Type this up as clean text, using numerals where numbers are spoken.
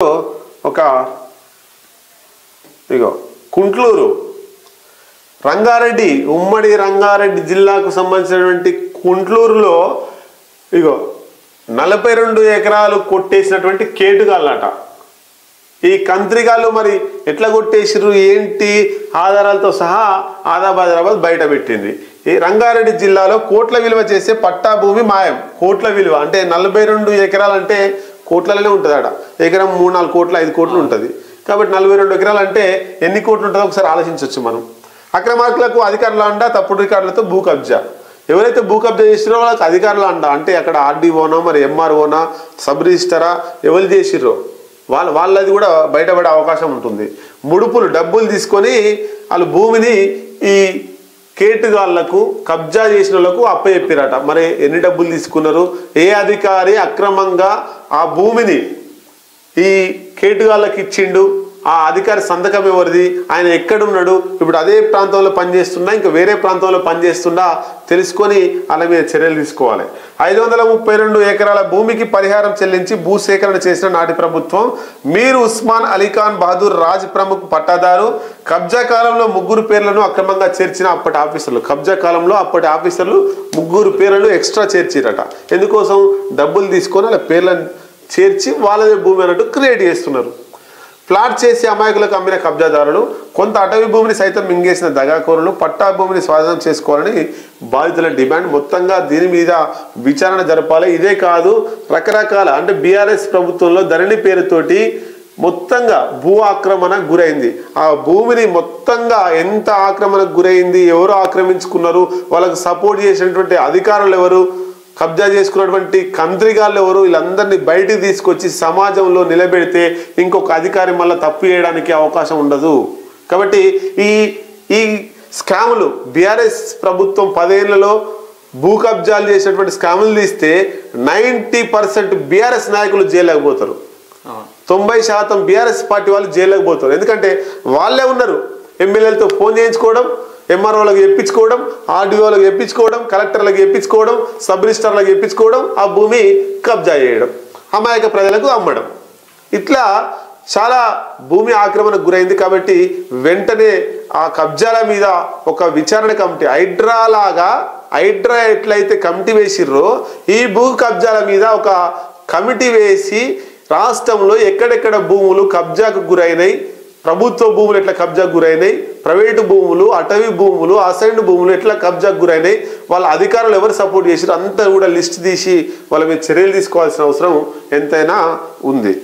ఒక ఇగో కుంట్లూరు రంగారెడ్డి ఉమ్మడి రంగారెడ్డి జిల్లాకు సంబంధించినటువంటి కుంట్లూరులో ఇగో 42 ఎకరాలు కొట్టేసినటువంటి కేటుగాళ్ళట. ఈ కంత్రిగాళ్ళు మరి ఎట్లా కొట్టేసిరు ఏంటి ఆధారాలతో సహా ఆదాబాద్ బయట పెట్టింది. ఈ రంగారెడ్డి జిల్లాలో కోట్ల విలువ చేసే పట్టా భూమి మాయం. కోట్ల విలువ అంటే 42 ఎకరాలు అంటే కోట్లలోనే ఉంటుంది. ఆడ ఎకరం 3-4 కోట్లు 5 కోట్లు ఉంటుంది. కాబట్టి 42 ఎకరాలు అంటే ఎన్ని కోట్లు ఉంటుందో ఒకసారి ఆలోచించవచ్చు మనం. అక్రమార్కులకు అధికారుల అండ, తప్పుడు రికార్డులతో భూ కబ్జా. ఎవరైతే భూ కబ్జా చేసిరో వాళ్ళకి అధికారుల అండ అంటే అక్కడ ఆర్డీఓనా మరి ఎంఆర్ఓనా సబ్ రిజిస్టరా ఎవరు చేసిర్రో వాళ్ళది కూడా బయటపడే అవకాశం ఉంటుంది. ముడుపులు డబ్బులు తీసుకొని వాళ్ళు భూమిని ఈ కేటుగాళ్లకు కబ్జా చేసిన వాళ్ళకు అప్పచెప్పిరట. మరి ఎన్ని డబ్బులు తీసుకున్నారు, ఏ అధికారి అక్రమంగా ఆ భూమిని ఈ కేటుగాళ్ళకి ఇచ్చిండు, ఆ అధికారి సంతకం ఎవరిది, ఆయన ఎక్కడున్నాడు, ఇప్పుడు అదే ప్రాంతంలో పనిచేస్తున్నా ఇంకా వేరే ప్రాంతంలో పనిచేస్తున్నా తెలుసుకొని వాళ్ళ మీద చర్యలు తీసుకోవాలి. 532 ఎకరాల భూమికి పరిహారం చెల్లించి భూసేకరణ చేసిన నాటి ప్రభుత్వం మీర్ ఉస్మాన్ అలీఖాన్ బహదూర్ రాజ్ ప్రముఖ్ పట్టాదారు. కబ్జా కాలంలో 3 పేర్లను అక్రమంగా చేర్చిన అప్పటి ఆఫీసర్లు. కబ్జా కాలంలో అప్పటి ఆఫీసర్లు 3 పేర్లను ఎక్స్ట్రా చేర్చిరట. ఎందుకోసం డబ్బులు తీసుకొని వాళ్ళ పేర్లను చేర్చి వాళ్ళదే భూమి అన్నట్టు క్రియేట్ చేస్తున్నారు. ప్లాట్ చేసి అమాయకులకు అమ్మిన కబ్జాదారులు, కొంత అటవీ భూమిని సైతం మింగేసిన దగాకోరులు పట్టా భూమిని స్వాధీనం చేసుకోవాలని బాధితుల డిమాండ్. మొత్తంగా దీని మీద విచారణ జరపాలి. ఇదే కాదు రకరకాల అంటే బీఆర్ఎస్ ప్రభుత్వంలో ధరణి పేరుతోటి మొత్తంగా భూ ఆక్రమణ గురైంది. ఆ భూమిని మొత్తంగా ఎంత ఆక్రమణకు గురైంది, ఎవరు ఆక్రమించుకున్నారు, వాళ్ళకు సపోర్ట్ చేసినటువంటి అధికారులు ఎవరు, కబ్జా చేసుకున్నటువంటి కంత్రిగాళ్ళు ఎవరు, వీళ్ళందరినీ బయటికి తీసుకొచ్చి సమాజంలో నిలబెడితే ఇంకొక అధికారి మళ్ళీ తప్పు చేయడానికి అవకాశం ఉండదు. కాబట్టి ఈ స్కాములు బీఆర్ఎస్ ప్రభుత్వం 10 ఏళ్లలో భూ కబ్జాలు చేసినటువంటి స్కాములు తీస్తే 90% బీఆర్ఎస్ నాయకులు జైలుకి పోతారు. 90% బీఆర్ఎస్ పార్టీ వాళ్ళు జైలుకి పోతారు. ఎందుకంటే వాళ్ళే ఉన్నారు. ఎమ్మెల్యేలతో ఫోన్ చేయించుకోవడం, ఎంఆర్ఓలకు చెప్పించుకోవడం, ఆర్డీఓలకు చెప్పించుకోవడం, కలెక్టర్లకు చెప్పించుకోవడం, సబ్ రిజిస్టర్లకు చెప్పించుకోవడం, ఆ భూమి కబ్జా చేయడం, అమాయక ప్రజలకు అమ్మడం, ఇట్లా చాలా భూమి ఆక్రమణకు గురైంది. కాబట్టి వెంటనే ఆ కబ్జాల మీద ఒక విచారణ కమిటీ హైడ్రా ఎట్లయితే కమిటీ వేసిర్రో ఈ భూ కబ్జాల మీద ఒక కమిటీ వేసి రాష్ట్రంలో ఎక్కడెక్కడ భూములు కబ్జాకు గురైనాయి, ప్రభుత్వ భూములు ఎట్లా కబ్జాకు గురైనాయి, ప్రైవేటు భూములు, అటవీ భూములు, అసైన్డ్ భూములు ఎట్లా కబ్జాకు గురైనాయి, వాళ్ళ అధికారులు ఎవరు సపోర్ట్ చేసిరు అంతా కూడా లిస్ట్ తీసి వాళ్ళ మీద చర్యలు తీసుకోవాల్సిన అవసరం ఎంతైనా ఉంది.